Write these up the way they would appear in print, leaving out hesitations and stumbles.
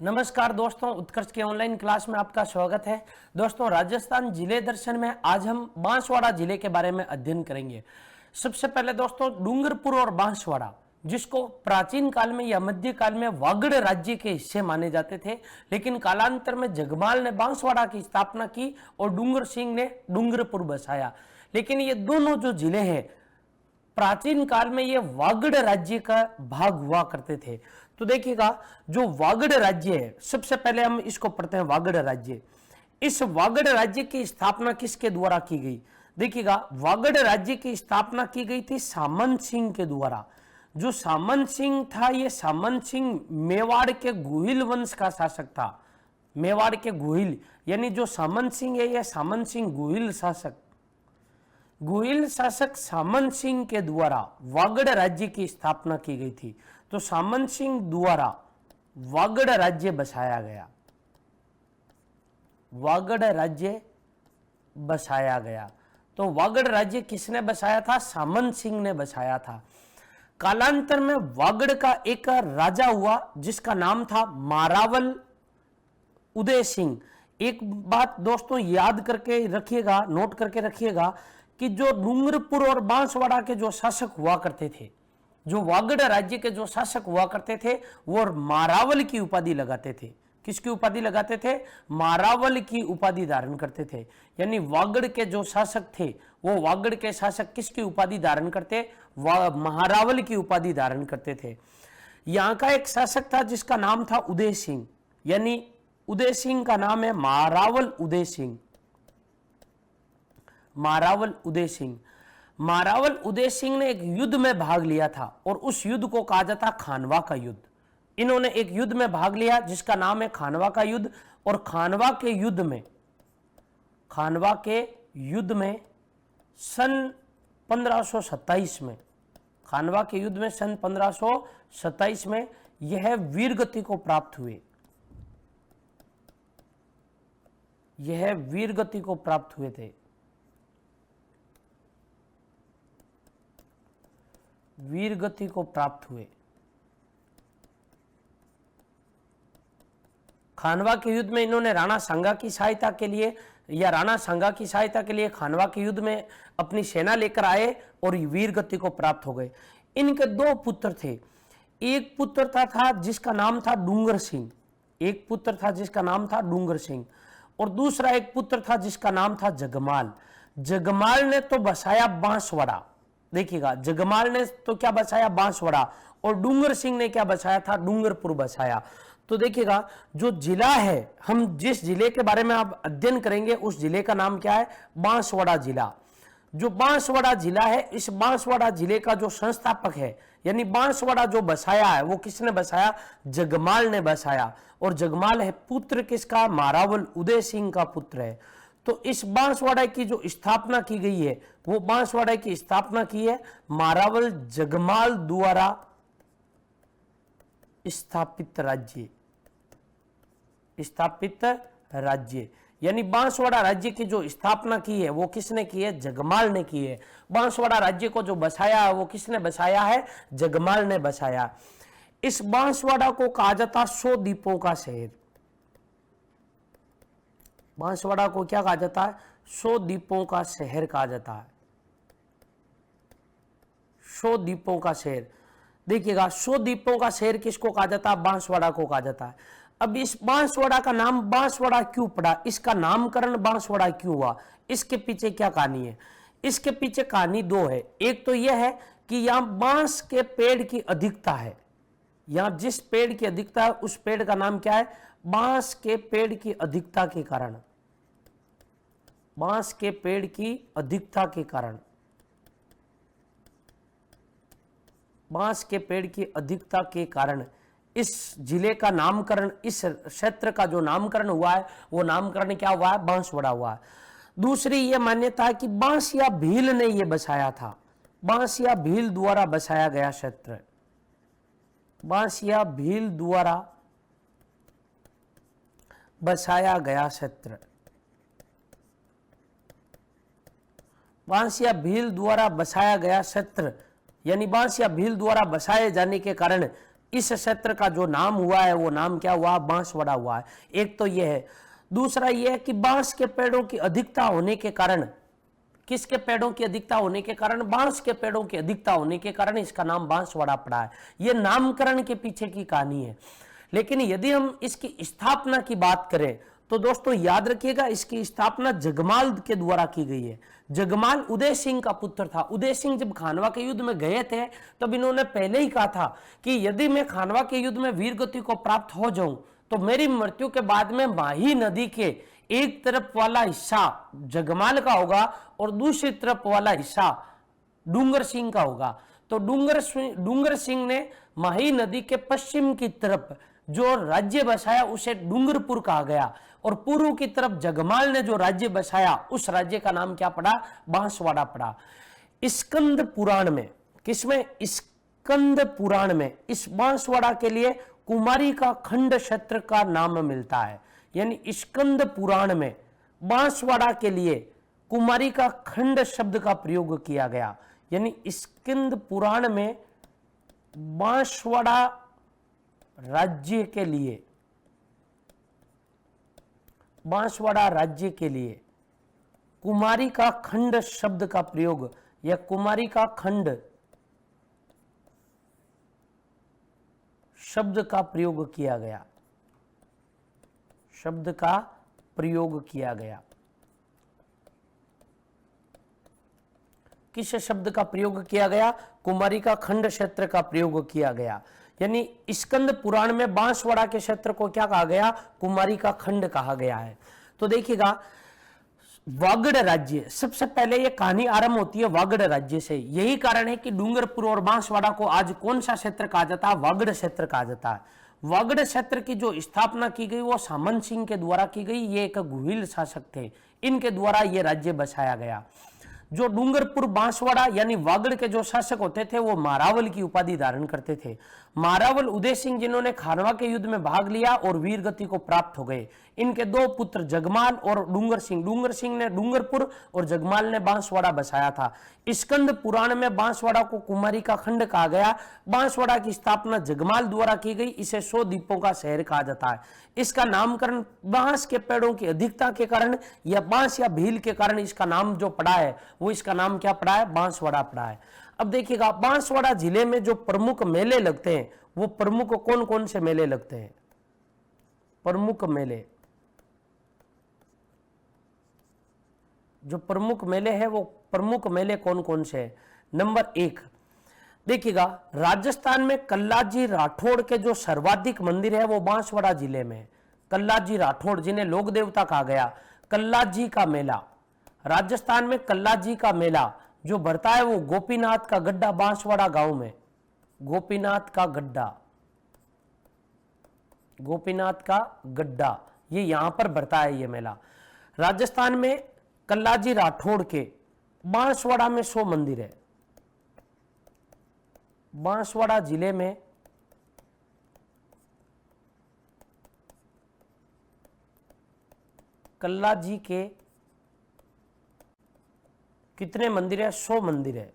नमस्कार दोस्तों, उत्कर्ष के ऑनलाइन क्लास में आपका स्वागत है। दोस्तों, राजस्थान जिले दर्शन में आज हम बांसवाड़ा जिले के बारे में अध्ययन करेंगे। सबसे पहले दोस्तों, डूंगरपुर और बांसवाड़ा, जिसको प्राचीन काल में या मध्य काल में वागड़ राज्य के हिस्से माने जाते थे, लेकिन कालांतर में जगमाल ने बांसवाड़ा की स्थापना की और डूंगर सिंह ने डूंगरपुर बसाया। लेकिन ये दोनों जो जिले हैं, प्राचीन काल में ये वागड़ राज्य का भाग हुआ करते थे। तो देखिएगा, जो वागड़ राज्य है, सबसे पहले हम इसको पढ़ते हैं। वागड़ राज्य, इस वागड़ राज्य की स्थापना किसके द्वारा की गई? देखिएगा, वागड़ राज्य की स्थापना की गई थी सामंत सिंह के द्वारा। जो सामंत सिंह था, ये सामंत सिंह मेवाड़ के गुहिल वंश का शासक था। मेवाड़ के गुहिल यानी जो सामंत सिंह है, यह सामंत सिंह गुहिल शासक सामंत सिंह के द्वारा वागड़ राज्य की स्थापना की गई थी। तो सामंत सिंह द्वारा वागड़ राज्य बसाया गया। वागड़ राज्य बसाया गया। तो वागड़ राज्य किसने बसाया था? सामंत सिंह ने बसाया था। कालांतर में वागड़ का एक राजा हुआ जिसका नाम था मारावल उदय सिंह। एक बात दोस्तों याद करके रखिएगा, नोट करके रखिएगा कि जो डूंगरपुर और बांसवाड़ा के जो शासक हुआ करते थे, जो वागड़ राज्य के जो शासक हुआ करते थे, वो मारावल की उपाधि लगाते थे। किसकी उपाधि लगाते थे? मारावल की उपाधि धारण करते थे। यानी वागड़ के जो शासक थे, वो वागड़ के शासक किसकी उपाधि धारण करते? महारावल की उपाधि धारण करते थे। यहाँ का एक शासक था जिसका नाम था उदय सिंह, यानी उदय सिंह का नाम है मारावल उदय सिंह। मारावल उदय सिंह, मारावल उदय सिंह ने एक युद्ध में भाग लिया था और उस युद्ध को कहा जाता खानवा का युद्ध। इन्होंने एक युद्ध में भाग लिया जिसका नाम है खानवा का युद्ध। और खानवा के युद्ध में सन 1527 में, खानवा के युद्ध में सन 1527 में यह वीरगति को प्राप्त हुए। यह वीरगति को प्राप्त हुए थे। वीरगति को प्राप्त हुए। खानवा के युद्ध में इन्होंने राणा सांगा की सहायता के लिए खानवा के युद्ध में अपनी सेना लेकर आए और वीरगति को प्राप्त हो गए। इनके दो पुत्र थे। एक पुत्र था जिसका नाम था डूंगर सिंह। एक पुत्र था जिसका नाम था डूंगर सिंह और दूसरा एक पुत्र था जिसका नाम था जगमाल। जगमाल ने तो बसाया बांसवाड़ा। देखिएगा, जगमाल ने तो क्या बसाया? बांसवाड़ा। और डूंगर सिंह ने क्या बसाया था? डूंगरपुर बसाया। तो देखिएगा, जो जिला है, हम जिस जिले के बारे में आप अध्ययन करेंगे उस जिले का नाम क्या है? बांसवाड़ा जिला। जो बांसवाड़ा जिला है, इस बांसवाड़ा जिले का जो संस्थापक है, यानी बांसवाड़ा जो बसाया है, वो किसने बसाया? जगमाल ने बसाया। और जगमाल है पुत्र किसका? मारावल उदय सिंह का पुत्र है। तो इस बांसवाड़ा की जो स्थापना की गई है, वो बांसवाड़ा की स्थापना की है मारावल जगमाल द्वारा स्थापित राज्य। यानी बांसवाड़ा राज्य की जो स्थापना की है वो किसने की है? जगमाल ने की है। बांसवाड़ा राज्य को जो बसाया है वो किसने बसाया है? जगमाल ने बसाया। इस बांसवाड़ा को कहा जाता 100 द्वीपों का शहर। बांसवाड़ा को क्या कहा जाता है? 100 द्वीपों का शहर कहा जाता है। 100 द्वीपों का शहर। देखिएगा, 100 द्वीपों का शहर किसको कहा जाता है? बांसवाड़ा को कहा जाता है। अब इस बांसवाड़ा का नाम बांसवाड़ा क्यों पड़ा? इसका नामकरण बांसवाड़ा क्यों हुआ? इसके पीछे क्या कहानी है? इसके पीछे कहानी दो है। एक तो यह है कि यहां बांस के पेड़ की अधिकता है। यहां जिस पेड़ की अधिकता है उस पेड़ का नाम क्या है? बांस के पेड़ की अधिकता के कारण। बांस के पेड़ की अधिकता के कारण, बांस के पेड़ की अधिकता के कारण इस जिले का नामकरण, इस क्षेत्र का जो नामकरण हुआ है वो नामकरण क्या हुआ है? बांसवाड़ा हुआ है। दूसरी ये मान्यता है कि बांसिया भील ने ये बसाया था। बांसिया भील द्वारा बसाया गया क्षेत्र। बांसिया भील द्वारा बसाया गया क्षेत्र। बांसिया भील द्वारा बसाया गया क्षेत्र, यानी बांसिया भील द्वारा बसाए जाने के कारण इस क्षेत्र का जो नाम हुआ है वो नाम क्या हुआ, बांसवाड़ा हुआ है। एक तो ये है। दूसरा ये है कि बांस के पेड़ों की अधिकता होने के कारण, किसके पेड़ों की अधिकता होने के कारण, बांस के पेड़ों की अधिकता होने के कारण इसका नाम बांसवाड़ा पड़ा है। यह नामकरण के पीछे की कहानी है। लेकिन यदि हम इसकी स्थापना की बात करें तो दोस्तों याद रखिएगा, इसकी स्थापना जगमाल के द्वारा की गई है। जगमाल उदय सिंह का पुत्र था। उदय सिंह जब खानवा के युद्ध में गए थे तब इन्होंने पहले ही कहा था कि यदि मैं खानवा के युद्ध में वीरगति को प्राप्त हो जाऊं तो मेरी मृत्यु के बाद में माही नदी के एक तरफ वाला हिस्सा जगमाल का होगा और दूसरी तरफ वाला हिस्सा डूंगर सिंह का होगा। तो डूंगर सिंह ने माही नदी के पश्चिम की तरफ जो राज्य बसाया उसे डूंगरपुर कहा गया, और पूर्व की तरफ जगमाल ने जो राज्य बसाया उस राज्य का नाम क्या पड़ा, बांसवाड़ा पड़ा। स्कंद पुराण में, किसमें, स्कंद पुराण में इस बांसवाड़ा के लिए कुमारी का खंड क्षेत्र का नाम मिलता है। यानी स्कंद पुराण में बांसवाड़ा के लिए कुमारी का खंड शब्द का प्रयोग किया गया। यानी स्कंद पुराण में बांसवाड़ा राज्य के लिए, बांसवाड़ा राज्य के लिए कुमारी का खंड शब्द का प्रयोग या कुमारी का खंड शब्द का प्रयोग किया गया, शब्द का प्रयोग किया गया। किस शब्द का प्रयोग किया गया, कुमारी का खंड क्षेत्र का प्रयोग किया गया। यानी स्कंद पुराण में बांसवाड़ा के क्षेत्र को क्या कहा गया, कुमारी का खंड कहा गया है। तो देखिएगा, वागड़ राज्य, सबसे पहले ये कहानी आरंभ होती है वागड़ राज्य से। यही कारण है कि डूंगरपुर और बांसवाड़ा को आज कौन सा क्षेत्र कहा जाता है, वागड़ क्षेत्र कहा जाता है। वागड़ क्षेत्र की जो स्थापना की गई वो सामंत सिंह के द्वारा की गई। ये एक गुहिल शासक थे, इनके द्वारा ये राज्य बसाया गया। जो डूंगरपुर बांसवाड़ा यानी वागड़ के जो शासक होते थे वो मारावल की उपाधि धारण करते थे। मारावल उदय सिंह जिन्होंने खानवा के युद्ध में भाग लिया और वीरगति को प्राप्त हो गए। इनके दो पुत्र जगमाल और डूंगर सिंह ने डूंगरपुर और जगमाल ने बांसवाड़ा बसाया था। स्कंद पुराण में बांसवाड़ा को कुमारी का खंड कहा गया। बांसवाड़ा की स्थापना जगमाल द्वारा की गई। इसे 100 द्वीपों का शहर कहा जाता है। इसका नामकरण बांस के पेड़ों की अधिकता के कारण या बांस या भील के कारण इसका नाम जो पड़ा है वो इसका नाम क्या पड़ा है, बांसवाड़ा पड़ा है। अब देखिएगा, बांसवाड़ा जिले में जो प्रमुख मेले लगते हैं वो प्रमुख कौन कौन से मेले लगते हैं, प्रमुख मेले, जो प्रमुख मेले हैं वो प्रमुख मेले कौन कौन से हैं। नंबर 1 देखिएगा, राजस्थान में कल्लाजी राठौड़ के जो सर्वाधिक मंदिर है वो बांसवाड़ा जिले में है। कल्लाजी राठौड़ जिन्हें लोक देवता कहा गया, कल्लाजी का मेला, राजस्थान में कल्लाजी का मेला जो भरता है वो गोपीनाथ का गड्ढा बांसवाड़ा गांव में, गोपीनाथ का गड्ढा, गोपीनाथ का गड्ढा, ये यहां पर भरता है ये मेला। राजस्थान में कल्लाजी राठौड़ के बांसवाड़ा में 100 मंदिर है। बांसवाड़ा जिले में कल्लाजी के कितने मंदिर है, 100 मंदिर है,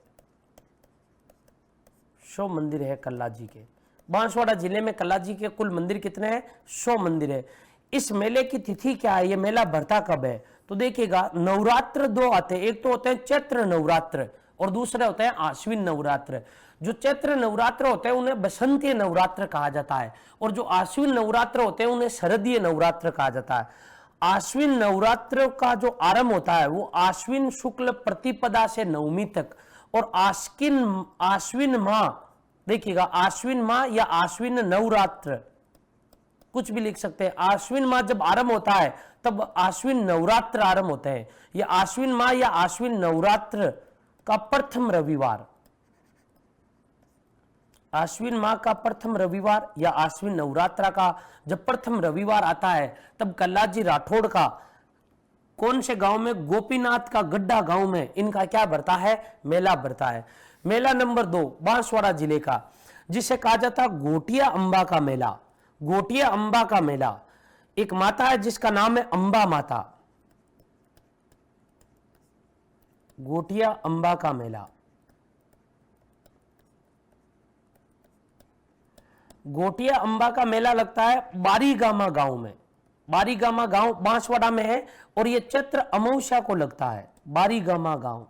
100 मंदिर है कल्लाजी के। बांसवाड़ा जिले में कल्लाजी के कुल मंदिर कितने हैं, 100 मंदिर है। इस मेले की तिथि क्या है, ये मेला भरता कब है, तो देखिएगा नवरात्र 2 आते हैं। एक तो होते हैं चैत्र नवरात्र और दूसरे होते हैं आश्विन नवरात्र। जो चैत्र नवरात्र होते हैं उन्हें बसंतीय नवरात्र कहा जाता है और जो आश्विन नवरात्र होते हैं उन्हें शरदीय नवरात्र कहा जाता है। आश्विन नवरात्र का जो आरंभ होता है वो आश्विन शुक्ल प्रतिपदा से नवमी तक, और आश्विन माह, देखिएगा आश्विन माह या आश्विन नवरात्र कुछ भी लिख सकते हैं। आश्विन माह जब आरंभ होता है तब आश्विन नवरात्र आरंभ होते हैं। या आश्विन माह या आश्विन नवरात्र का प्रथम रविवार, आश्विन माह का प्रथम रविवार या आश्विन नवरात्र का जब प्रथम रविवार आता है तब कल्लाजी राठौड़ का कौन से गांव में, गोपीनाथ का गड्ढा गांव में इनका क्या भरता है, मेला भरता है। मेला नंबर 2 बांसवाड़ा जिले का जिसे कहा जाता है गोटिया अंबा का मेला। गोटिया अंबा का मेला, एक माता है जिसका नाम है अंबा माता, गोटिया अंबा का मेला। गोटिया अंबा का मेला लगता है बारीगामा गांव में। बारीगामा गांव बांसवाड़ा में है और ये चैत्र अमावस्या को लगता है। बारीगामा गांव,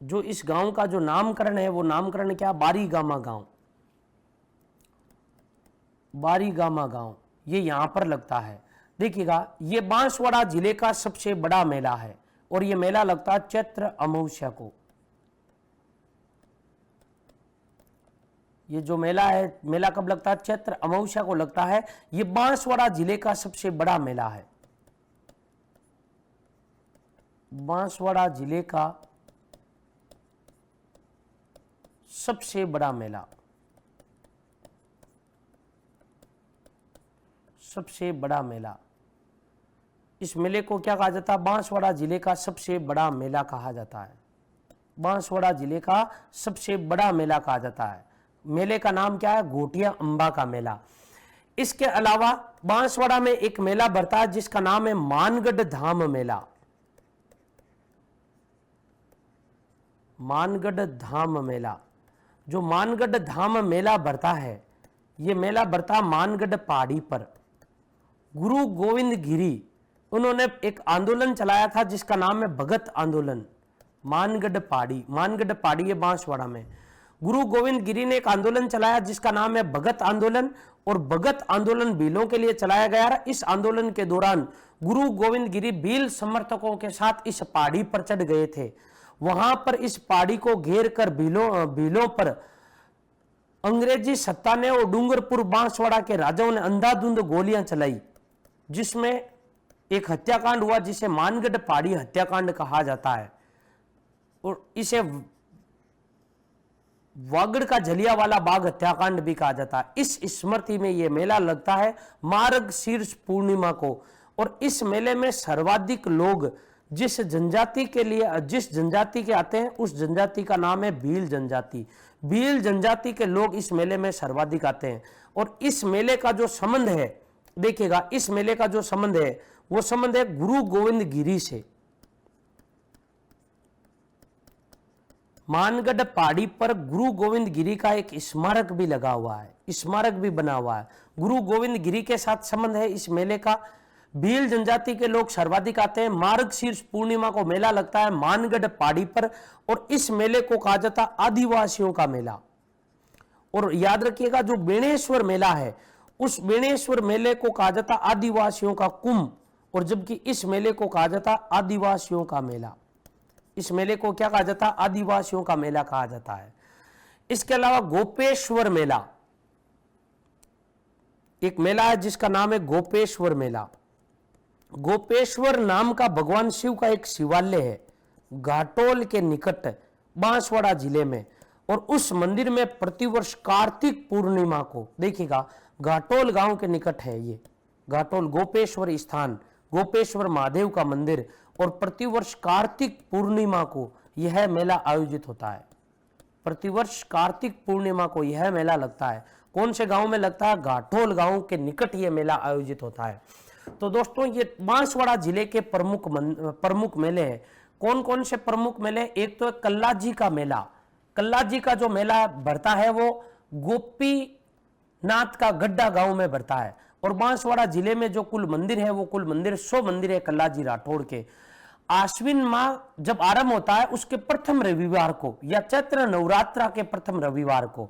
जो इस गांव का जो नामकरण है वो नामकरण क्या, बारीगामा गांव। बारीगामा गांव ये यहां पर लगता है। देखिएगा ये बांसवाड़ा जिले का सबसे बड़ा मेला है और ये मेला लगता है चैत्र अमावस्या को। ये जो मेला है, मेला कब लगता है, चैत्र अमावस्या को लगता है। ये बांसवाड़ा जिले का सबसे बड़ा मेला है। बांसवाड़ा जिले का सबसे बड़ा मेला, सबसे बड़ा मेला। इस मेले को क्या कहा जाता है, बांसवाड़ा जिले का सबसे बड़ा मेला कहा जाता है। बांसवाड़ा जिले का सबसे बड़ा मेला कहा जाता है। मेले का नाम क्या है, गोटिया अंबा का मेला। इसके अलावा बांसवाड़ा में एक मेला बढ़ता है जिसका नाम है मानगढ़ धाम मेला। मानगढ़ धाम मेला, जो मानगढ़ धाम मेला बढ़ता है, ये मेला बढ़ता मानगढ़ पहाड़ी पर। गुरु गोविंद गिरी उन्होंने एक आंदोलन चलाया था जिसका नाम है भगत आंदोलन। मानगढ़ पहाड़ी, मानगढ़ पहाड़ी है बांसवाड़ा में। गुरु गोविंद गिरी ने एक आंदोलन चलाया जिसका नाम है भगत आंदोलन, और भगत आंदोलन भीलों के लिए चलाया गया। इस आंदोलन के दौरान गुरु गोविंद गिरी भील समर्थकों के साथ इस पहाड़ी पर चढ़ गए थे। वहां पर इस पहाड़ी को घेर कर भीलों पर अंग्रेजी सत्ता ने और डूंगरपुर बांसवाड़ा के राजाओं ने अंधाधुंध गोलियां चलाई, जिसमें एक हत्याकांड हुआ जिसे मानगढ़ पहाड़ी हत्याकांड कहा जाता है, और इसे वागड़ का जलियांवाला बाग हत्याकांड भी कहा जाता है। इस स्मृति में यह मेला लगता है मार्गशीर्ष पूर्णिमा को, और इस मेले में सर्वाधिक लोग जिस जनजाति के आते हैं उस जनजाति का नाम है भील जनजाति। भील जनजाति के लोग इस मेले में सर्वाधिक आते हैं। और इस मेले का जो संबंध है, देखिएगा इस मेले का जो संबंध है वो संबंध है गुरु गोविंद गिरी से। मानगढ़ पहाड़ी पर गुरु गोविंद गिरी का एक स्मारक भी लगा हुआ है, स्मारक भी बना हुआ है। गुरु गोविंद गिरी के साथ संबंध है इस मेले का। भील जनजाति के लोग सर्वाधिक आते हैं। मार्गशीर्ष पूर्णिमा को मेला लगता है मानगढ़ पहाड़ी पर, और इस मेले को कहा जाता है आदिवासियों का मेला। और याद रखिएगा जो बेणेश्वर मेला है उस बेणेश्वर मेले को कहा जाता आदिवासियों का कुंभ, और जबकि इस मेले को कहा जाता आदिवासियों का मेला। इस मेले को क्या कहा जाता, आदिवासियों का मेला कहा जाता है। इसके अलावा गोपेश्वर मेला, एक मेला है जिसका नाम है गोपेश्वर मेला। गोपेश्वर नाम का भगवान शिव का एक शिवालय है घाटोल के निकट बांसवाड़ा जिले में, और उस मंदिर में प्रतिवर्ष कार्तिक पूर्णिमा को, देखिएगा घाटोल गांव के निकट है ये घाटोल गोपेश्वर स्थान, गोपेश्वर महादेव का मंदिर, और प्रतिवर्ष कार्तिक पूर्णिमा को यह मेला आयोजित होता है। प्रतिवर्ष कार्तिक पूर्णिमा को यह मेला लगता है। कौन से गांव में लगता है, घाटोल गांव के निकट यह मेला आयोजित होता है। तो दोस्तों ये बांसवाड़ा जिले के प्रमुख मेले हैं। कौन कौन से प्रमुख मेले, एक तो कल्लाजी का मेला। कल्लाजी का जो मेला बढ़ता है वो गोपीनाथ का गड्ढा गांव में बढ़ता है, और बांसवाड़ा जिले में जो कुल मंदिर है वो कुल मंदिर 100 मंदिर है कल्लाजी राठौड़ के। आश्विन माह जब आरंभ होता है उसके प्रथम रविवार को, या चैत्र नवरात्रा के प्रथम रविवार को।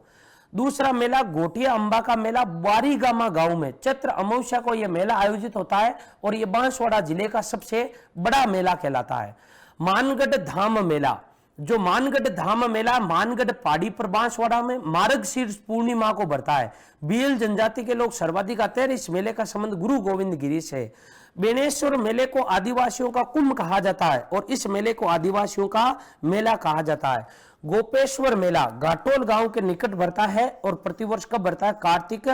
दूसरा मेला गोटिया अंबा का मेला बारीगामा गांव में चैत्र अमावस्या को यह मेला आयोजित होता है, और यह बांसवाड़ा जिले का सबसे बड़ा मेला कहलाता है। मानगढ़ धाम मेला, जो मानगढ़ धाम मेला मानगढ़ पहाड़ी पर बांसवाड़ा में मार्गशीर्ष पूर्णिमा को बढ़ता है। भील जनजाति के लोग सर्वाधिक आते हैं। इस मेले का संबंध गुरु गोविंद गिरी से। बेणेश्वर मेले को आदिवासियों का कुंभ कहा जाता है, और इस मेले को आदिवासियों का मेला कहा जाता है। गोपेश्वर मेला घाटोल गांव के निकट बढ़ता है, और प्रतिवर्ष कब बढ़ता है, कार्तिक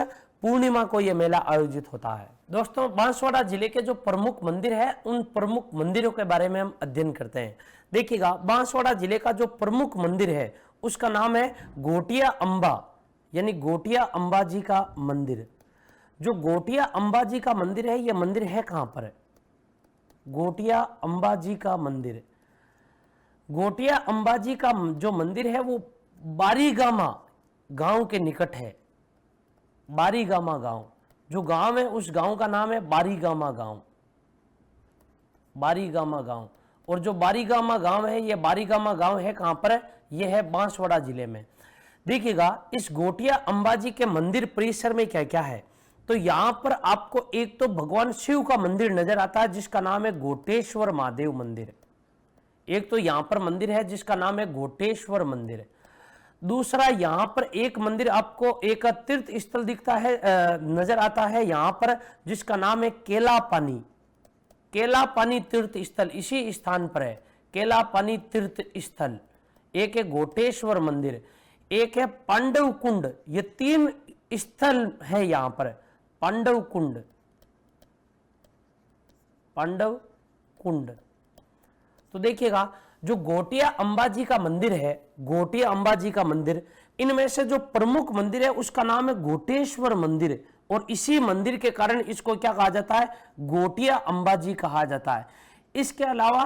पूर्णिमा को यह मेला आयोजित होता है। दोस्तों बांसवाड़ा जिले के जो प्रमुख मंदिर है उन प्रमुख मंदिरों के बारे में हम अध्ययन करते हैं। देखिएगा बांसवाड़ा जिले का जो प्रमुख मंदिर है उसका नाम है गोटिया अंबा, यानी गोटिया अंबा जी का मंदिर। जो गोटिया अंबा जी का मंदिर है, यह मंदिर है कहां पर है, गोटिया अंबा जी का मंदिर गोटिया अंबाजी का जो मंदिर है वो बारीगामा गांव के निकट है। बारीगामा गांव, जो गांव है उस गांव का नाम है बारीगामा गांव। बारीगामा गांव, और जो बारीगामा गांव है, ये बारीगामा गांव है कहां पर है? ये है बांसवाड़ा जिले में। देखिएगा इस गोटिया अंबाजी के मंदिर परिसर में क्या क्या है। तो यहां पर आपको एक तो भगवान शिव का मंदिर नजर आता है जिसका नाम है गोटेश्वर महादेव मंदिर। एक तो यहां पर मंदिर है जिसका नाम है गोटेश्वर मंदिर। दूसरा यहां पर एक मंदिर आपको एक तीर्थ स्थल दिखता है, नजर आता है यहां पर, जिसका नाम है केलापानी। केलापानी तीर्थ स्थल इसी स्थान पर है, केलापानी तीर्थ स्थल। एक है गोटेश्वर मंदिर, एक है पांडव कुंड। ये 3 स्थल है यहां पर। पांडव कुंड, पांडव कुंड। तो देखिएगा जो गोटिया अंबाजी का मंदिर है, गोटिया अंबाजी का मंदिर, इनमें से जो प्रमुख मंदिर है उसका नाम है गोटेश्वर मंदिर, और इसी मंदिर के कारण इसको क्या कहा जाता है? गोटिया अंबाजी कहा जाता है। इसके अलावा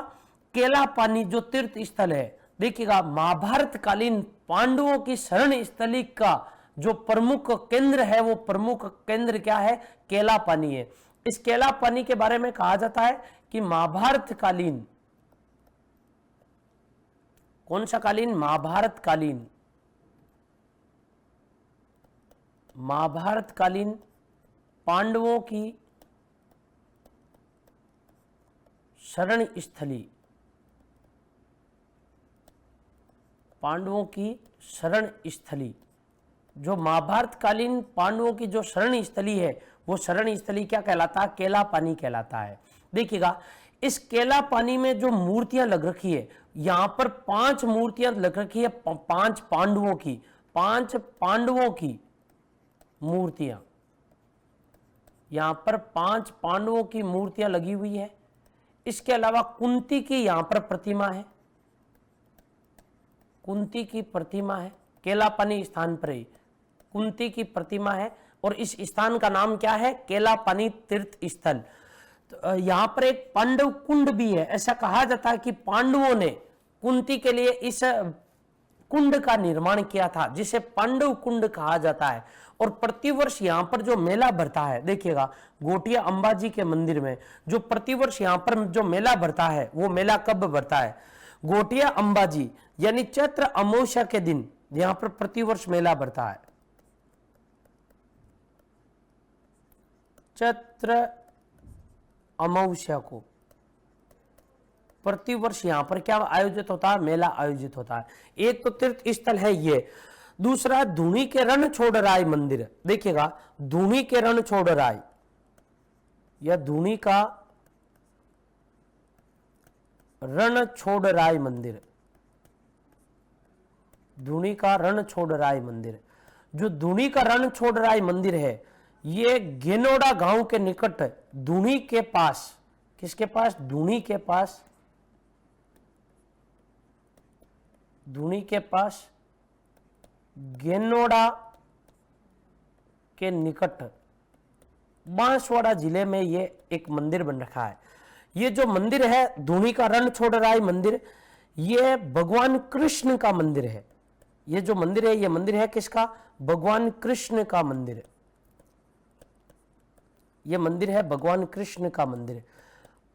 केलापानी जो तीर्थ स्थल है, देखिएगा महाभारत कालीन पांडवों की शरण स्थली का जो प्रमुख केंद्र है, वो प्रमुख केंद्र क्या है? केलापानी है। इस केलापानी के बारे में कहा जाता है कि महाभारत कालीन, कौन सा कालीन? महाभारत कालीन, महाभारत कालीन पांडवों की शरण स्थली, पांडवों की शरण स्थली। जो महाभारत कालीन पांडवों की जो शरण स्थली है, वो शरण स्थली क्या कहलाता है? केलापानी कहलाता है। देखिएगा इस केलापानी में जो मूर्तियां लग रखी है, यहां पर 5 मूर्तियां लग रखी है, 5 पांडवों की, 5 पांडवों की मूर्तियां, यहां पर 5 पांडवों की मूर्तियां लगी हुई है। इसके अलावा कुंती की यहां पर प्रतिमा है, कुंती की प्रतिमा है, केलापानी स्थान पर ही कुंती की प्रतिमा है, और इस स्थान का नाम क्या है? केलापानी तीर्थ स्थल। तो यहां पर एक पांडव कुंड भी है। ऐसा कहा जाता है कि पांडवों ने कुंती के लिए इस कुंड का निर्माण किया था, जिसे पांडव कुंड कहा जाता है। और प्रतिवर्ष यहां पर जो मेला भरता है, देखिएगा गोटिया अंबाजी के मंदिर में जो प्रतिवर्ष यहां पर जो मेला भरता है, वो मेला कब भरता है? गोटिया अंबाजी यानी चैत्र अमावस्या के दिन यहां पर प्रतिवर्ष मेला भरता है। चैत्र अमावस्या को प्रतिवर्ष यहां पर क्या आयोजित होता है? मेला आयोजित होता है। एक तो तीर्थ स्थल है ये। दूसरा धूनी के रणछोड़राय मंदिर। देखिएगा धूनी के रणछोड़राय या धूनी का रणछोड़राय मंदिर, धूनी का रणछोड़राय मंदिर। जो धूनी का रणछोड़राय मंदिर है, ये गेनोड़ा गांव के निकट धूनी के पास, किसके पास? धूनी के पास, धूनी के पास गेनोड़ा के निकट बांसवाड़ा जिले में ये एक मंदिर बन रखा है। ये जो मंदिर है धूनी का रणछोड़राय मंदिर, ये भगवान कृष्ण का मंदिर है। ये जो मंदिर है, ये मंदिर है किसका? भगवान कृष्ण का मंदिर। ये मंदिर है भगवान कृष्ण का मंदिर।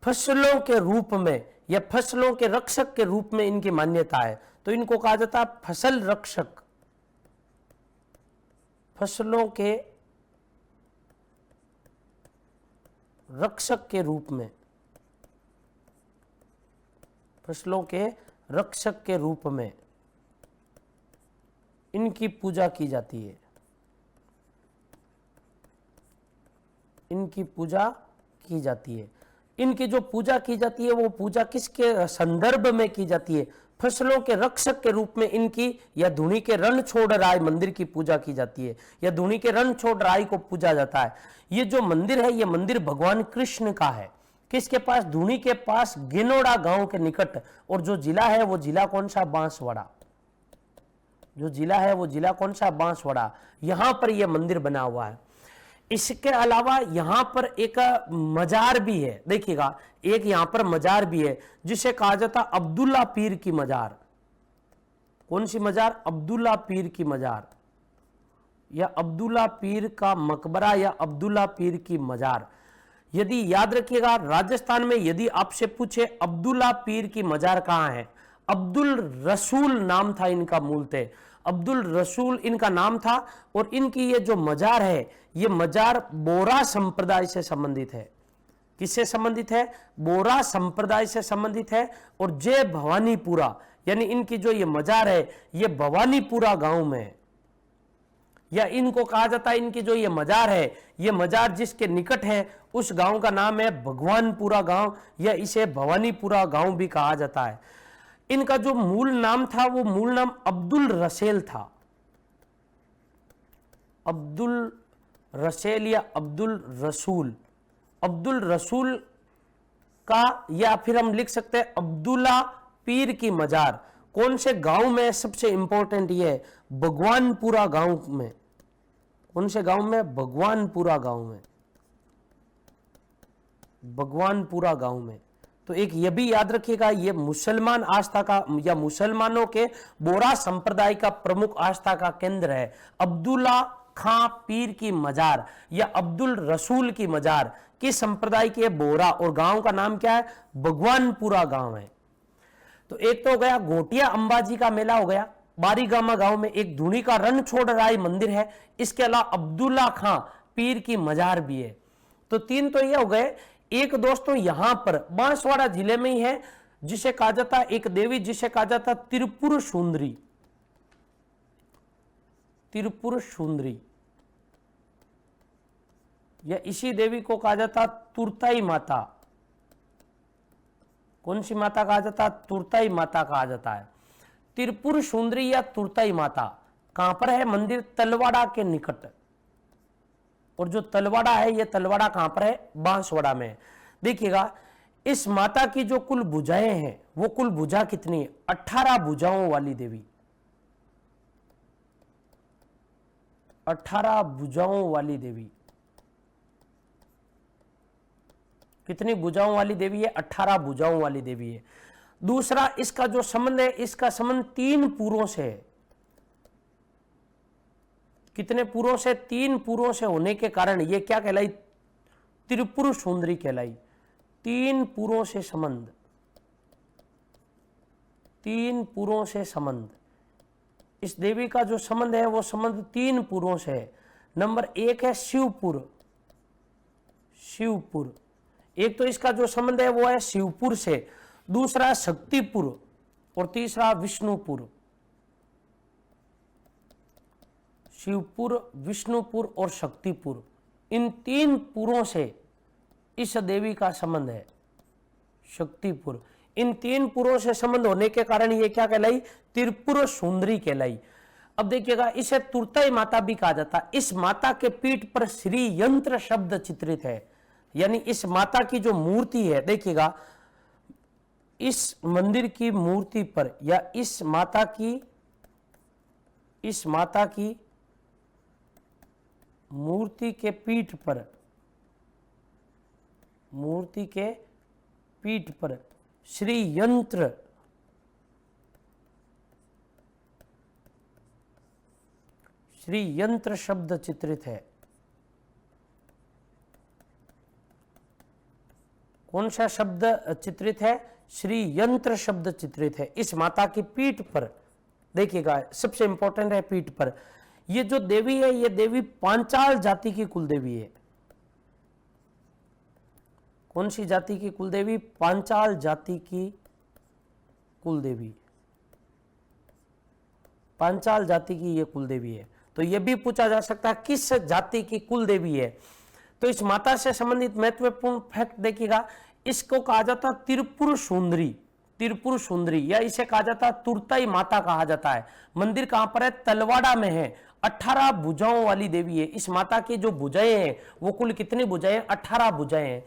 फसलों के रूप में या फसलों के रक्षक के रूप में इनकी मान्यता है, तो इनको कहा जाता है फसल रक्षक। फसलों के रक्षक के रूप में, फसलों के रक्षक के रूप में इनकी पूजा की जाती है। इनकी पूजा की जाती है। इनकी जो पूजा की जाती है, वो पूजा किसके संदर्भ में की जाती है? फसलों के रक्षक के रूप में इनकी या धूनी के रणछोड़राय मंदिर की पूजा की जाती है, या धूनी के रणछोड़राय को पूजा जाता है। ये जो मंदिर है, ये मंदिर भगवान कृष्ण का है। किसके पास? धूनी के पास गेनोड़ा गांव के निकट। और जो जिला है वो जिला कौन सा? बांसवाड़ा। जो जिला है वो जिला कौन सा? बांसवाड़ा। यहां पर यह मंदिर बना हुआ है। इसके अलावा यहां पर एक मजार भी है, देखिएगा एक यहां पर मजार भी है जिसे कहा जाता अब्दुल्ला पीर की मजार। कौन सी मजार? अब्दुल्ला पीर की मजार, या अब्दुल्ला पीर का मकबरा, या अब्दुल्ला पीर की मजार। यदि याद रखिएगा, राजस्थान में यदि आपसे पूछे अब्दुल्ला पीर की मजार कहां है, अब्दुल रसूल नाम था इनका, मूलतः अब्दुल रसूल इनका नाम था। और इनकी ये जो मजार है, ये मजार बोरा संप्रदाय से संबंधित है। किससे संबंधित है? बोरा संप्रदाय से संबंधित है। और जय भवानीपुरा, यानी इनकी जो ये मजार है ये भवानीपुरा गांव में है, या इनको कहा जाता है, इनकी जो ये मजार है, ये मजार जिसके निकट है उस गांव का नाम है भगवानपुरा गांव, या इसे भवानीपुरा गांव भी कहा जाता है। इनका जो मूल नाम था वो मूल नाम अब्दुल रसेल था, अब्दुल रसेल या अब्दुल रसूल। अब्दुल रसूल का, या फिर हम लिख सकते हैं अब्दुल्ला पीर की मजार। कौन से गांव में? सबसे इंपॉर्टेंट ये है, भगवानपुरा गांव में। कौन से गांव में? भगवानपुरा गांव में, भगवानपुरा गांव में। तो एक ये भी याद रखिएगा, ये मुसलमान आस्था का या मुसलमानों के बोरा संप्रदाय का प्रमुख आस्था का केंद्र है। अब्दुल्ला खां पीर की मजार या अब्दुल रसूल की मजार किस संप्रदाय की है? बोरा। और गांव का नाम क्या है? भगवानपुरा गांव है। तो एक तो हो गया घोटिया अंबाजी का मेला हो गया, बारीगामा गांव में एक धूनी का रण छोड़ राय मंदिर है। इसके अलावा अब्दुल्ला खां पीर की मजार भी है। तो तीन तो ये हो गए। एक दोस्तों यहां पर बांसवाड़ा जिले में ही है जिसे कहा जाता एक देवी जिसे कहा जाता त्रिपुर सुंदरी, त्रिपुर सुंदरी, या इसी देवी को कहा जाता तुरताई माता। कौन सी माता कहा जाता? तुरताई माता कहा जाता है। त्रिपुर सुंदरी या तुरताई माता कहां पर है? मंदिर तलवाड़ा के निकट। और जो तलवाड़ा है, ये तलवाड़ा कहां पर है? बांसवाड़ा में। देखिएगा इस माता की जो कुल भुजाएं हैं वो कुल भुजा कितनी है? 18 भुजाओं वाली देवी, 18 भुजाओं वाली देवी। कितनी भुजाओं वाली देवी है? 18 भुजाओं वाली देवी है। दूसरा, इसका जो संबंध है, इसका संबंध 3 पुरों से है। कितने पुरों से? 3 पुरों से होने के कारण ये क्या कहलाई? त्रिपुर सुंदरी कहलाई। 3 पुरों से संबंध, 3 पुरों से संबंध। इस देवी का जो संबंध है वो संबंध 3 पुरों से है। नंबर 1 है शिवपुर, शिवपुर। एक तो इसका जो संबंध है वो है शिवपुर से, दूसरा शक्तिपुर, और तीसरा विष्णुपुर। शिवपुर, विष्णुपुर और शक्तिपुर, इन 3 पुरों से इस देवी का संबंध है। शक्तिपुर, इन 3 पुरों से संबंध होने के कारण ये क्या कहलाई? त्रिपुर सुंदरी कहलाई। अब देखिएगा इसे तुरताई माता भी कहा जाता। इस माता के पीठ पर श्री यंत्र शब्द चित्रित है, यानी इस माता की जो मूर्ति है, देखिएगा इस मंदिर की मूर्ति पर या इस माता की मूर्ति के पीठ पर, मूर्ति के पीठ पर श्री यंत्र शब्द चित्रित है। कौन सा शब्द चित्रित है? श्री यंत्र शब्द चित्रित है इस माता की पीठ पर। देखिएगा सबसे इंपॉर्टेंट है पीठ पर। ये जो देवी है, ये देवी पांचाल जाति की कुल देवी है। कौन सी जाति की कुल देवी? पांचाल जाति की कुल देवी, पांचाल जाति की ये कुल देवी है। तो ये भी पूछा जा सकता है किस जाति की कुल देवी है। तो इस माता से संबंधित महत्वपूर्ण फैक्ट देखिएगा, इसको कहा जाता त्रिपुर सुंदरी, त्रिपुर सुंदरी, या इसे कहा जाता तुरताई माता कहा जाता है। मंदिर कहां पर है? तलवाड़ा में है। 18 भुजाओं वाली देवी है। इस माता की जो भुजाएं हैं वो कुल कितनी भुजाएं? 18 भुजाएं हैं।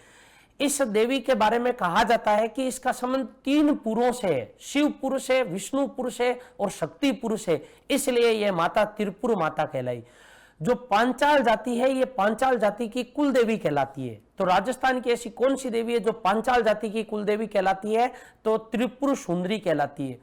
इस देवी के बारे में कहा जाता है कि इसका संबंध 3 पुरों से है, शिवपुर से, विष्णुपुर से और शक्तिपुर से, इसलिए यह माता त्रिपुर माता कहलाई। जो पांचाल जाति है, ये पांचाल जाति की कुल देवी कहलाती है। तो राजस्थान की ऐसी कौन सी देवी है जो पांचाल जाति की कुल देवी कहलाती है? तो त्रिपुर सुंदरी कहलाती है।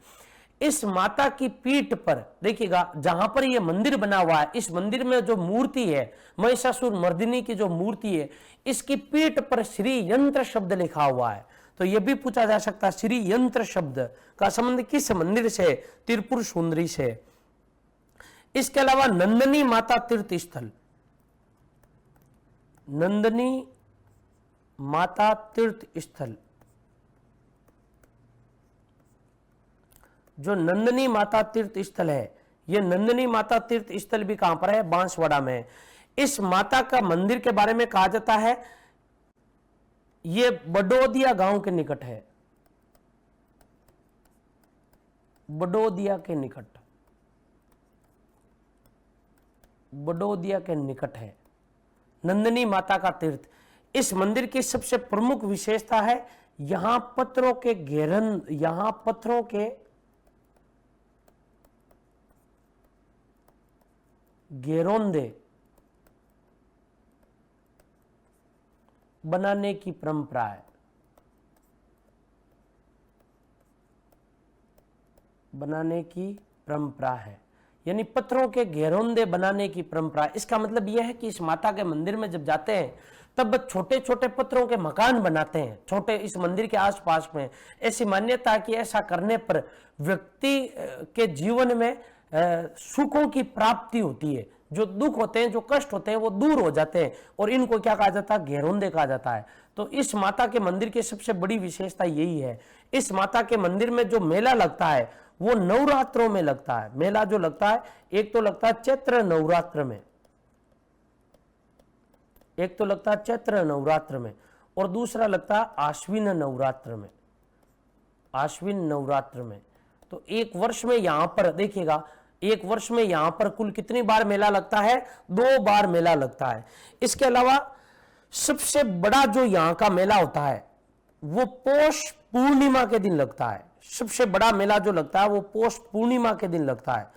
इस माता की पीठ पर देखिएगा, जहां पर यह मंदिर बना हुआ है, इस मंदिर में जो मूर्ति है, महिषासुर मर्दिनी की जो मूर्ति है, इसकी पीठ पर श्री यंत्र शब्द लिखा हुआ है। तो यह भी पूछा जा सकता है, श्री यंत्र शब्द का संबंध किस मंदिर से? त्रिपुर सुंदरी से। इसके अलावा नंदनी माता तीर्थ स्थल, नंदनी माता तीर्थ स्थल, जो नंदनी माता तीर्थ स्थल है, यह नंदनी माता तीर्थ स्थल भी कहां पर है? बांसवाड़ा में। इस माता का मंदिर के बारे में कहा जाता है, यह बडोदिया गांव के निकट है, बडोदिया के निकट, बडोदिया के निकट है नंदनी माता का तीर्थ। इस मंदिर की सबसे प्रमुख विशेषता है, यहां पत्थरों के घेरन, यहां पत्थरों के घेरोंदे बनाने की परंपरा है, बनाने की परंपरा है, यानी पत्थरों के घेरोंदे बनाने की परंपरा। इसका मतलब यह है कि इस माता के मंदिर में जब जाते हैं तब छोटे छोटे पत्थरों के मकान बनाते हैं छोटे, इस मंदिर के आसपास में। ऐसी मान्यता है कि ऐसा करने पर व्यक्ति के जीवन में सुखों की प्राप्ति होती है, जो दुख होते हैं, जो कष्ट होते हैं, वो दूर हो जाते हैं, और इनको क्या कहा जाता है? घेरोंदे कहा जाता है। तो इस माता के मंदिर की सबसे बड़ी विशेषता यही है। इस माता के मंदिर में जो मेला लगता है वो नवरात्रों में लगता है। मेला जो लगता है, एक तो लगता है चैत्र नवरात्र में, एक तो लगता है चैत्र नवरात्र में, और दूसरा लगता है आश्विन नवरात्र में, आश्विन नवरात्र में। तो एक वर्ष में यहां पर देखिएगा, एक वर्ष में यहां पर कुल कितनी बार मेला लगता है? 2 बार मेला लगता है। इसके अलावा सबसे बड़ा जो यहां का मेला होता है वो पौष पूर्णिमा के दिन लगता है। सबसे बड़ा मेला जो लगता है वो पौष पूर्णिमा के दिन लगता है,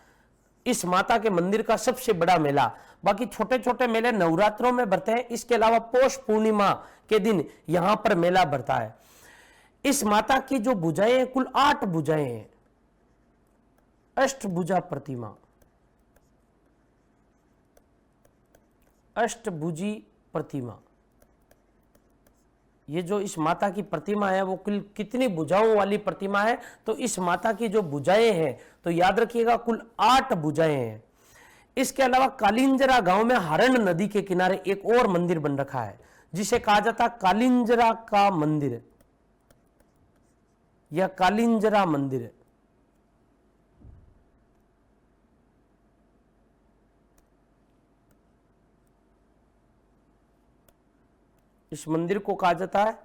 इस माता के मंदिर का सबसे बड़ा मेला। बाकी छोटे छोटे मेले नवरात्रों में भरते हैं, इसके अलावा पौष पूर्णिमा के दिन यहां पर मेला भरता है। इस माता की जो भुजाएं हैं, कुल 8 भुजाएं हैं, अष्टभुजा प्रतिमा, अष्टभुजी प्रतिमा। ये जो इस माता की प्रतिमा है वो कुल कितनी भुजाओं वाली प्रतिमा है? तो इस माता की जो भुजाएं हैं, तो याद रखिएगा कुल 8 भुजाएं हैं। इसके अलावा कालिंजरा गांव में हरण नदी के किनारे एक और मंदिर बन रखा है, जिसे कहा जाता है कालिंजरा का मंदिर या कालिंजरा मंदिर। इस मंदिर को कहा जाता है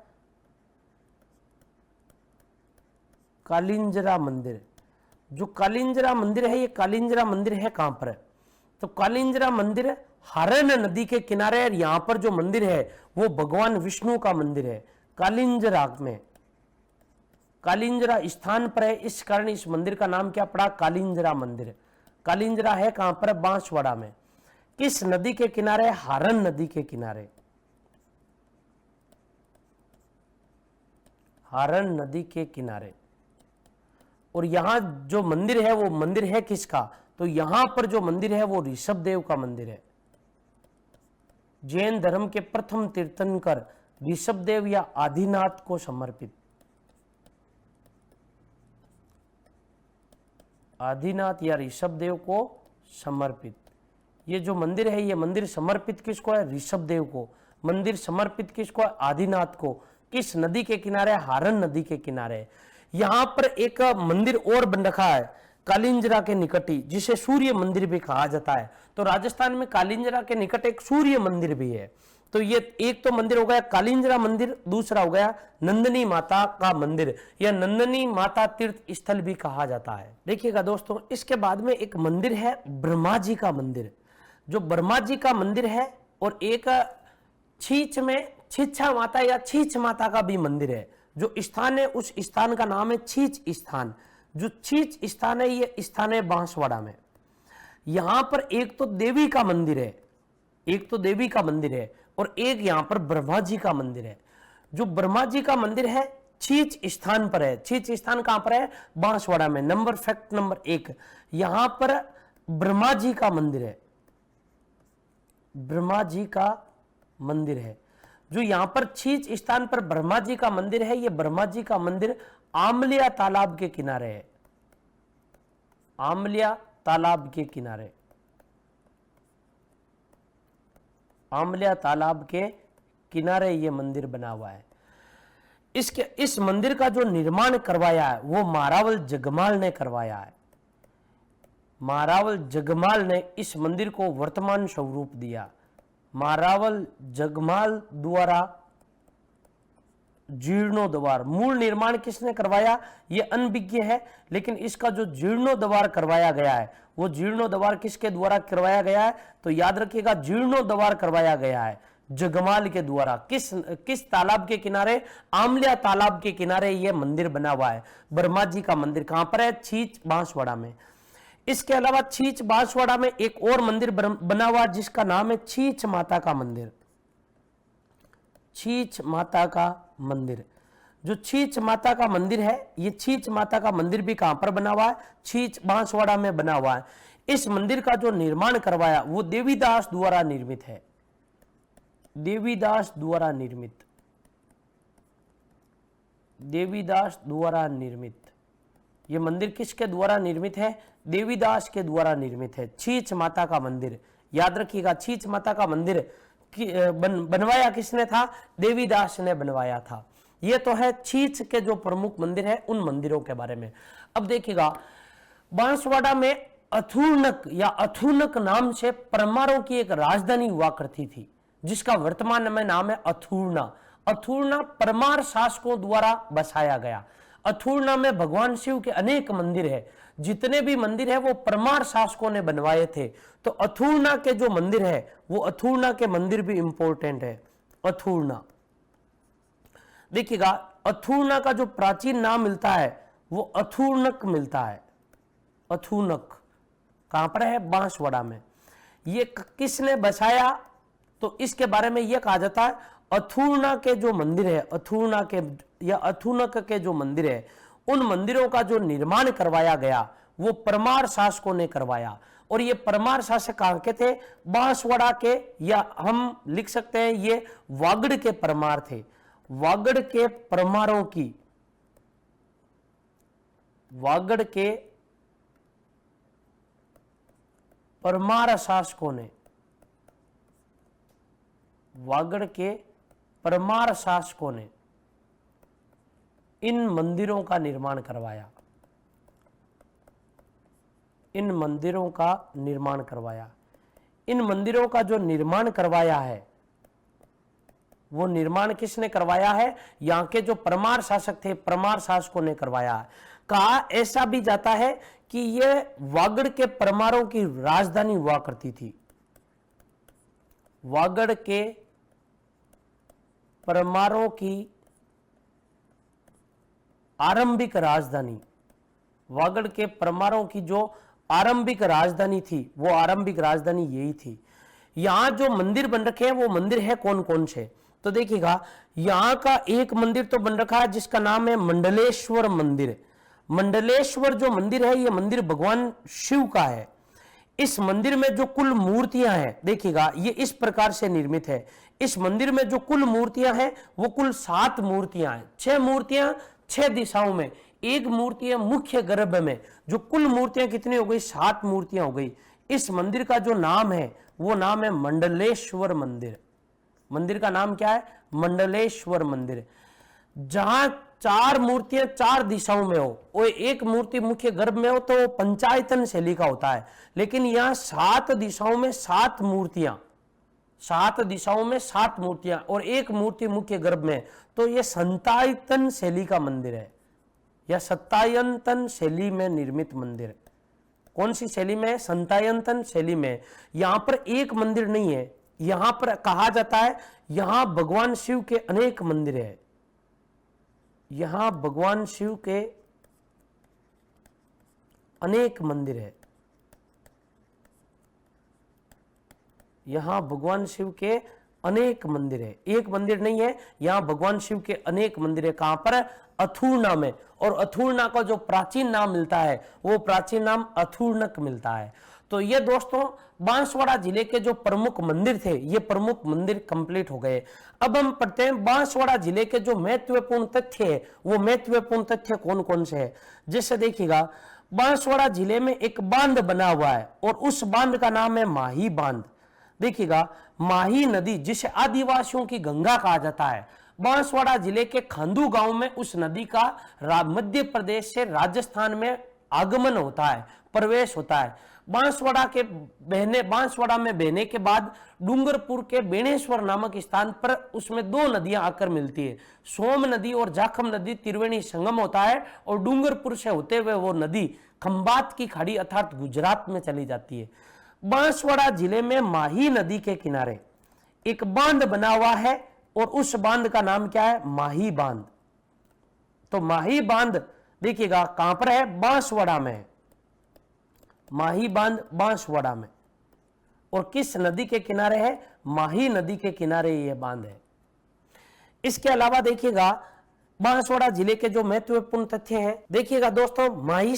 कालिंजरा मंदिर। जो कालिंजरा मंदिर है, ये कालिंजरा मंदिर है कहां पर है? तो कालिंजरा मंदिर हरण नदी के किनारे, और यहां पर जो मंदिर है वो भगवान विष्णु का मंदिर है, कालिंजरा में, कालिंजरा स्थान पर है। इस कारण इस मंदिर का नाम क्या पड़ा? कालिंजरा मंदिर। कालिंजरा है कहां पर? बांसवाड़ा में। किस नदी के किनारे? हरण नदी के किनारे, हरण नदी के किनारे। और यहां जो मंदिर है वो मंदिर है किसका? तो यहां पर जो मंदिर है वो ऋषभ देव का मंदिर है। जैन धर्म के प्रथम तीर्थंकर ऋषभ देव या आदिनाथ को समर्पित, आदिनाथ या ऋषभ देव को समर्पित ये जो मंदिर है, ये मंदिर समर्पित किसको है? ऋषभ देव को। मंदिर समर्पित किसको है? आदिनाथ को। किस नदी के किनारे? हारन नदी के किनारे। यहां पर एक मंदिर और बन रखा है कालिंजरा के निकट ही, जिसे सूर्य मंदिर भी कहा जाता है। तो राजस्थान में कालिंजरा के निकट एक सूर्य मंदिर भी है। तो ये एक तो मंदिर हो गया कालिंजरा मंदिर, दूसरा हो गया नंदनी माता का मंदिर, या नंदनी माता तीर्थ स्थल भी कहा जाता है। देखिएगा दोस्तों, इसके बाद में एक मंदिर है ब्रह्मा जी का मंदिर, जो ब्रह्मा जी का मंदिर है, और एक छीछ में छिछा माता या छीछ माता का भी मंदिर है। जो स्थान है उस स्थान का नाम है छीछ स्थान। जो छीछ स्थान है ये स्थान है बांसवाड़ा में। यहां पर एक तो देवी का मंदिर है, एक तो देवी का मंदिर है और एक यहां पर ब्रह्मा जी का मंदिर है। जो ब्रह्मा जी का मंदिर है छीच स्थान पर है। छीच स्थान कहां पर है? बांसवाड़ा में। नंबर फैक्ट नंबर 1, यहां पर ब्रह्मा जी का मंदिर है। ब्रह्मा जी का मंदिर है। जो यहां पर छीच स्थान पर ब्रह्मा जी का मंदिर है, यह ब्रह्मा जी का मंदिर आमलिया तालाब के किनारे है। आमलिया तालाब के किनारे, आमलिया तालाब के किनारे यह मंदिर बना हुआ है। इस मंदिर का जो निर्माण करवाया है वो मारावल जगमाल ने करवाया है। मारावल जगमाल ने इस मंदिर को वर्तमान स्वरूप दिया। मारावल जगमाल द्वारा जीर्णोद्वार, मूल निर्माण किसने करवाया ये अनभिज्ञ है, लेकिन इसका जो जीर्णोद्वार करवाया गया है वो जीर्णोद्वार किसके द्वारा करवाया गया है? तो याद रखिएगा, जीर्णोद्वार करवाया गया है जगमाल के द्वारा। किस तालाब के किनारे? आमलिया तालाब के किनारे यह मंदिर बना हुआ है। ब्रह्मा जी का मंदिर कहां पर है? छीच बांसवाड़ा में। इसके अलावा छीच बांसवाड़ा में एक और मंदिर बना हुआ जिसका नाम है छीच माता का मंदिर। छीच माता का मंदिर, जो छीच माता का मंदिर है, ये छीच माता का मंदिर भी कहां पर बना हुआ है? छीच बांसवाड़ा में बना हुआ है। इस मंदिर का जो निर्माण करवाया वो देवीदास द्वारा निर्मित है। देवीदास द्वारा निर्मित, देवीदास द्वारा निर्मित। यह मंदिर किसके द्वारा निर्मित है? देवीदास के द्वारा निर्मित है। छीच माता का मंदिर, याद रखिएगा, छीच माता का मंदिर बनवाया किसने था? देवीदास ने बनवाया था। यह तो है छीच के जो प्रमुख मंदिर है उन मंदिरों के बारे में। अब देखिएगा, बांसवाड़ा में अथुर्नक या अथुनक नाम से परमारों की एक राजधानी हुआ करती थी जिसका वर्तमान में नाम है अथुर्ना। अथुर्ना परमार शासकों द्वारा बसाया गया। अथुर्ना में भगवान शिव के अनेक मंदिर है। जितने भी मंदिर है वो परमार शासकों ने बनवाए थे। तो अथुर्ना के जो मंदिर है वो अथुर्ना के मंदिर भी इंपॉर्टेंट है। अथुर्ना, देखिएगा, अथुर्ना का जो प्राचीन नाम मिलता है वो अथुर्नक मिलता है। अथुर्नक कहां पर है? बांसवाड़ा में। ये किसने बसाया? तो इसके बारे में यह कहा जाता है अथुर्ना के जो मंदिर है, अथुर्ना के या अथुनक के जो मंदिर है, उन मंदिरों का जो निर्माण करवाया गया वो परमार शासकों ने करवाया। और ये परमार शासक कहां के थे? बांसवाड़ा के, या हम लिख सकते हैं ये वागड़ के परमार थे। वागड़ के परमारों की, वागड़ के परमार शासकों ने, वागड़ के परमार शासकों ने इन मंदिरों का निर्माण करवाया। इन मंदिरों का निर्माण करवाया। इन मंदिरों का जो निर्माण करवाया है वो निर्माण किसने करवाया है? यहां के जो परमार शासक थे, परमार शासकों ने करवाया है। कहा ऐसा भी जाता है कि यह वागड़ के परमारों की राजधानी हुआ करती थी। वागड़ के परमारों की आरंभिक राजधानी, वागड़ के परमारों की जो आरंभिक राजधानी थी वो आरंभिक राजधानी यही थी। यहां जो मंदिर बन रखे हैं वो मंदिर है कौन कौन से? तो देखिएगा, यहां का एक मंदिर तो बन रखा है जिसका नाम है मंडलेश्वर मंदिर। मंडलेश्वर जो मंदिर है ये मंदिर भगवान शिव का है। इस मंदिर में जो कुल मूर्तियां हैं, देखिएगा, ये इस प्रकार से निर्मित है। इस मंदिर में जो कुल मूर्तियां हैं वो कुल 7 मूर्तियां हैं। 6 मूर्तियां 6 दिशाओं में, एक मूर्ति है मुख्य गर्भ में। जो कुल मूर्तियां कितनी हो गई? 7 मूर्तियां हो गई। इस मंदिर का जो नाम है वो नाम है मंडलेश्वर मंदिर। मंदिर का नाम क्या है? मंडलेश्वर मंदिर। जहां 4 मूर्तियां 4 दिशाओं में हो और एक मूर्ति मुख्य गर्भ में हो तो वो पंचायतन शैली का होता है। लेकिन यहां 7 दिशाओं में 7 मूर्तियां, 7 दिशाओं में 7 मूर्तियां और एक मूर्ति मुख्य गर्भ में, तो यह संतायतन शैली का मंदिर है या सत्तायंतन शैली में निर्मित मंदिर। कौन सी शैली में? संतायंतन शैली में। यहां पर एक मंदिर नहीं है, यहां पर कहा जाता है यहां भगवान शिव के अनेक मंदिर है। यहां भगवान शिव के अनेक मंदिर है। यहाँ भगवान शिव के अनेक मंदिर है, एक मंदिर नहीं है, यहाँ भगवान शिव के अनेक मंदिर है। कहां पर? अथुर्णा में। और अथुर्णा का जो प्राचीन नाम मिलता है वो प्राचीन नाम अथुर्णक मिलता है। तो ये दोस्तों बांसवाड़ा जिले के जो प्रमुख मंदिर थे, ये प्रमुख मंदिर कंप्लीट हो गए। अब हम पढ़ते हैं बांसवाड़ा जिले के जो महत्वपूर्ण तथ्य है, वो महत्वपूर्ण तथ्य कौन कौन से है। जैसे देखिएगा, बांसवाड़ा जिले में एक बांध बना हुआ है और उस बांध का नाम है माही बांध। देखिएगा, माही नदी जिसे आदिवासियों की गंगा कहा जाता है, बांसवाड़ा जिले के खांदू गांव में उस नदी का मध्य प्रदेश से राजस्थान में आगमन होता है, प्रवेश होता है। बांसवाड़ा में बहने के बाद डूंगरपुर के बेणेश्वर नामक स्थान पर उसमें दो नदियां आकर मिलती है, सोम नदी और जाखम नदी। त्रिवेणी संगम होता है और डूंगरपुर से होते हुए वो नदी खंबात की खाड़ी अर्थात गुजरात में चली जाती है। बांसवाड़ा जिले में माही नदी के किनारे एक बांध बना हुआ है और उस बांध का नाम क्या है? माही बांध। तो माही बांध देखिएगा कहां पर है? बांसवाड़ा में है। माही बांध बांसवाड़ा में। और किस नदी के किनारे है? माही नदी के किनारे यह बांध है। इसके अलावा देखिएगा बांसवाड़ा जिले के जो महत्वपूर्ण तथ्य हैं, देखिएगा दोस्तों, माही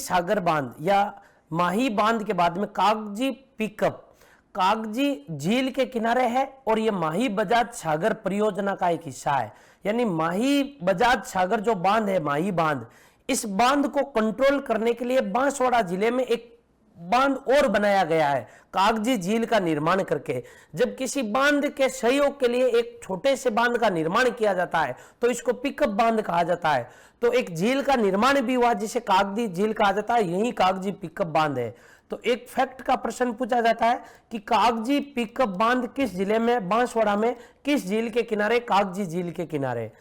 सागर बांध या माही बांध के बाद में कागजी पिकअप कागजी झील के किनारे है और यह माही बजाज सागर परियोजना का एक हिस्सा है। यानी माही बजाज सागर जो बांध है, माही बांध, इस बांध को कंट्रोल करने के लिए बांसवाड़ा जिले में एक बांध और बनाया गया है, कागजी झील का निर्माण करके। जब किसी बांध के सहयोग के लिए एक छोटे से बांध का निर्माण किया जाता है तो इसको पिकअप बांध कहा जाता है। तो एक झील का निर्माण भी हुआ जिसे कागजी झील कहा जाता है, यही कागजी पिकअप बांध है। तो एक फैक्ट का प्रश्न पूछा जाता है कि कागजी पिकअप बांध किस जिले में? बांसवाड़ा में। किस झील के किनारे? कागजी झील के किनारे।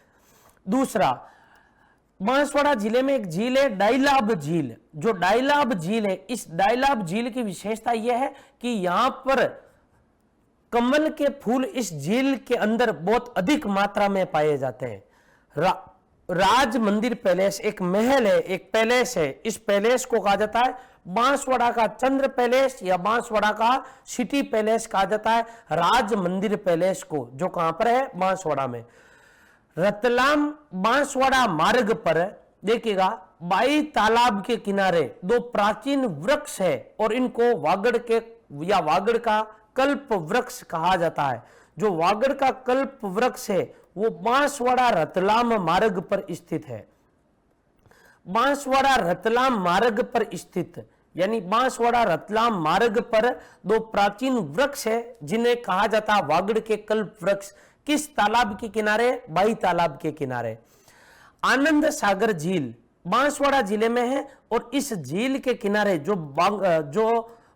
दूसरा, बांसवाड़ा जिले में एक झील है डाइलाब झील। जो डाइलाब झील है, इस डाइलाब झील की विशेषता यह है कि यहां पर कमल के फूल इस झील के अंदर बहुत अधिक मात्रा में पाए जाते हैं। राज मंदिर पैलेस एक महल है, एक पैलेस है। इस पैलेस को कहा जाता है बांसवाड़ा का चंद्र पैलेस या बांसवाड़ा का सिटी पैलेस कहा जाता है। राज मंदिर पैलेस को, जो कहां पर है? बांसवाड़ा में। रतलाम बांसवाड़ा मार्ग पर देखिएगा बाई तालाब के किनारे दो प्राचीन वृक्ष है और इनको वागड़ का कल्प वृक्ष कहा जाता है। जो वागड़ का कल्प वृक्ष है वो बांसवाड़ा रतलाम मार्ग पर स्थित है। बांसवाड़ा रतलाम मार्ग पर स्थित, यानी बांसवाड़ा रतलाम मार्ग पर दो प्राचीन वृक्ष है जिन्हें कहा जाता है वागड़ के कल्प वृक्ष। किस तालाब के किनारे? बाई तालाब के किनारे। आनंद सागर झील बांसवाड़ा जिले में है और इस झील के किनारे जो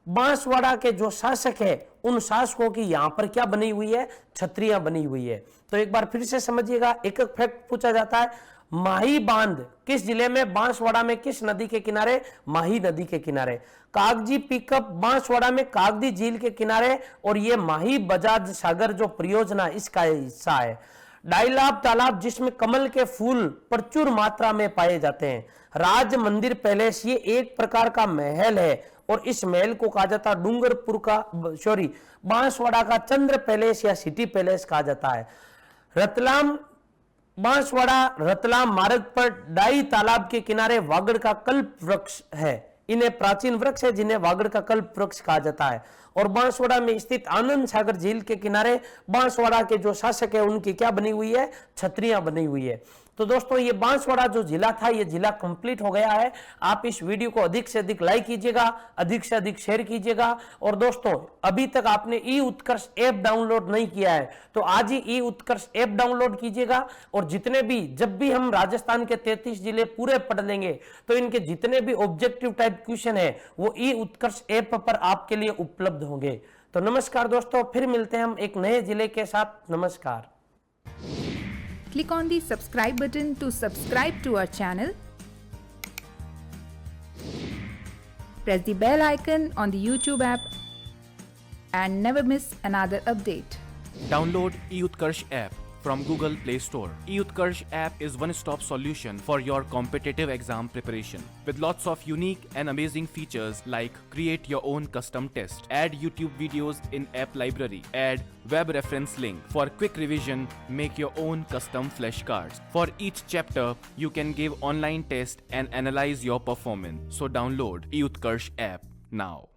बांसवाड़ा के जो शासक है, उन शासकों की यहां पर क्या बनी हुई है? छतरियां बनी हुई है। तो एक बार फिर से समझिएगा, एक एक फैक्ट पूछा जाता है। माही बांध किस जिले में? बांसवाड़ा में। किस नदी के किनारे? माही नदी के किनारे। कागजी पिकअप बांसवाड़ा में कागजी झील के किनारे और यह माही बजाज सागर जो परियोजना इसका हिस्सा है। डाइलाब तालाब जिसमें कमल के फूल प्रचुर मात्रा में पाए जाते हैं। राज मंदिर पैलेस ये एक प्रकार का महल है और इस महल को कहा जाता है बांसवाड़ा का चंद्र पैलेस या सिटी पैलेस कहा जाता है। बांसवाड़ा रतलाम मार्ग पर डाई तालाब के किनारे वागड़ का कल्प वृक्ष है। इन्हें प्राचीन वृक्ष है जिन्हें वागड़ का कल्प वृक्ष कहा जाता है। और बांसवाड़ा में स्थित आनंद सागर झील के किनारे बांसवाड़ा के जो शासक है उनकी क्या बनी हुई है? छतरियां बनी हुई है। तो दोस्तों ये बांसवाड़ा जो जिला था, ये जिला कंप्लीट हो गया है। आप इस वीडियो को अधिक से अधिक लाइक कीजिएगा, अधिक से अधिक शेयर कीजिएगा। और दोस्तों अभी तक आपने ई उत्कर्ष ऐप डाउनलोड नहीं किया है तो आज ही ई उत्कर्ष ऐप डाउनलोड कीजिएगा। और जब भी हम राजस्थान के 33 जिले पूरे पढ़ लेंगे तो इनके जितने भी ऑब्जेक्टिव टाइप क्वेश्चन है वो ई उत्कर्ष ऐप पर आपके लिए उपलब्ध होंगे। तो नमस्कार दोस्तों, फिर मिलते हैं हम एक नए जिले के साथ। नमस्कार। Click on the subscribe button to subscribe to our channel. Press the bell icon on the YouTube app and never miss another update. Download eUtkarsh app from Google Play Store. eUtkarsh app is one-stop solution for your competitive exam preparation. With lots of unique and amazing features like create your own custom test, add YouTube videos in app library, add web reference link. For quick revision, make your own custom flashcards. For each chapter, you can give online test and analyze your performance. So download eUtkarsh app now.